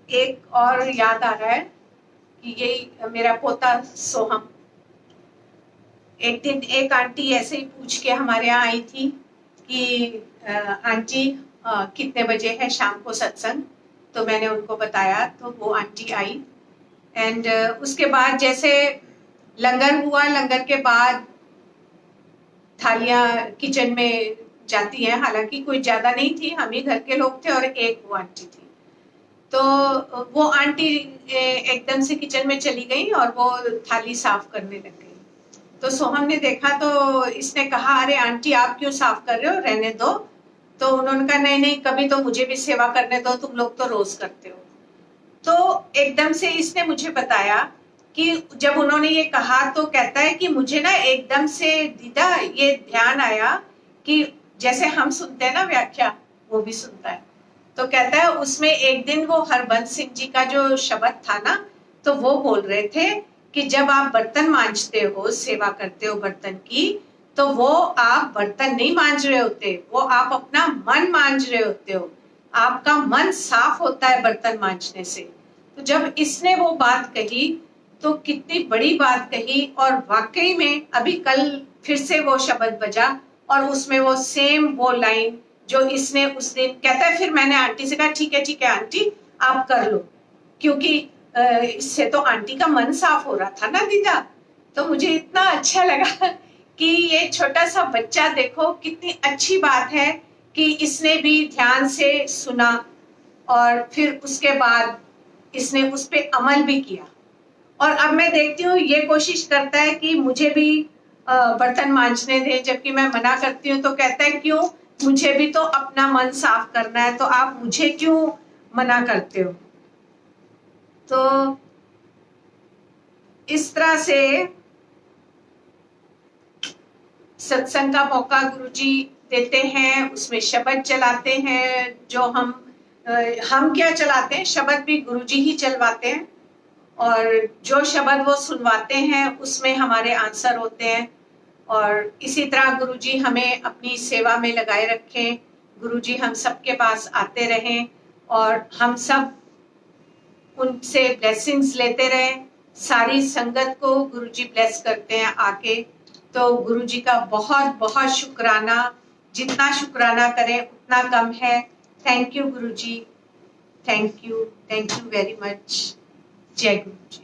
एक और याद आ रहा है कि यही मेरा पोता सोहम, एक दिन एक आंटी ऐसे ही पूछ के हमारे यहाँ आई थी कि आंटी कितने बजे है शाम को सत्संग। तो मैंने उनको बताया, तो वो आंटी आई। एंड उसके बाद जैसे लंगर हुआ, लंगर के बाद थालियां किचन में जाती हैं, हालांकि कोई ज्यादा नहीं थी, हम ही घर के लोग थे और एक वो आंटी थी। तो वो आंटी एकदम से किचन में चली गई और वो थाली साफ करने लग गई। तो सोहम ने देखा तो इसने कहा, अरे आंटी आप क्यों साफ कर रहे हो, रहने दो। तो उन्होंने कहा, नहीं नहीं, कभी तो मुझे भी सेवा करने दो, तुम लोग तो रोज करते हो। तो एकदम से इसने मुझे बताया कि जब उन्होंने ये कहा तो कहता है कि मुझे ना एकदम से दीदा ये ध्यान आया कि जैसे हम सुनते हैं ना व्याख्या, वो भी सुनता है। तो कहता है उसमें एक दिन वो हरबंस सिंह जी का जो शब्द था ना, तो वो बोल रहे थे कि जब आप बर्तन मांजते हो, सेवा करते हो बर्तन की, तो वो आप बर्तन नहीं मांज रहे होते, वो आप अपना मन मांज रहे होते हो, आपका मन साफ होता है बर्तन मांजने से। तो जब इसने वो बात कही तो कितनी बड़ी बात कही, और वाकई में अभी कल फिर से वो शब्द बजा और उसमें वो सेम वो लाइन जो इसने उस दिन कहता है। फिर मैंने आंटी से कहा, ठीक है आंटी आप कर लो, क्योंकि इससे तो आंटी का मन साफ हो रहा था ना दीदा। तो मुझे इतना अच्छा लगा कि ये छोटा सा बच्चा, देखो कितनी अच्छी बात है कि इसने भी ध्यान से सुना और फिर उसके बाद इसने उस पर अमल भी किया। और अब मैं देखती हूँ ये कोशिश करता है कि मुझे भी बर्तन मांजने दे, जबकि मैं मना करती हूँ तो कहता है क्यों, मुझे भी तो अपना मन साफ करना है, तो आप मुझे क्यों मना करते हो। तो इस तरह से सत्संग का मौका गुरुजी देते हैं, उसमें शब्द चलाते हैं, जो हम क्या चलाते हैं, शब्द भी गुरुजी ही चलवाते हैं, और जो शब्द वो सुनवाते हैं उसमें हमारे आंसर होते हैं। और इसी तरह गुरुजी हमें अपनी सेवा में लगाए रखें, गुरुजी हम सबके पास आते रहें और हम सब उनसे ब्लेसिंग्स लेते रहें। सारी संगत को गुरुजी ब्लेस करते हैं आके। तो गुरुजी का बहुत बहुत शुक्राना, जितना शुक्राना करें उतना कम है। Thank you Guruji, thank you very much. जय गुरु जी।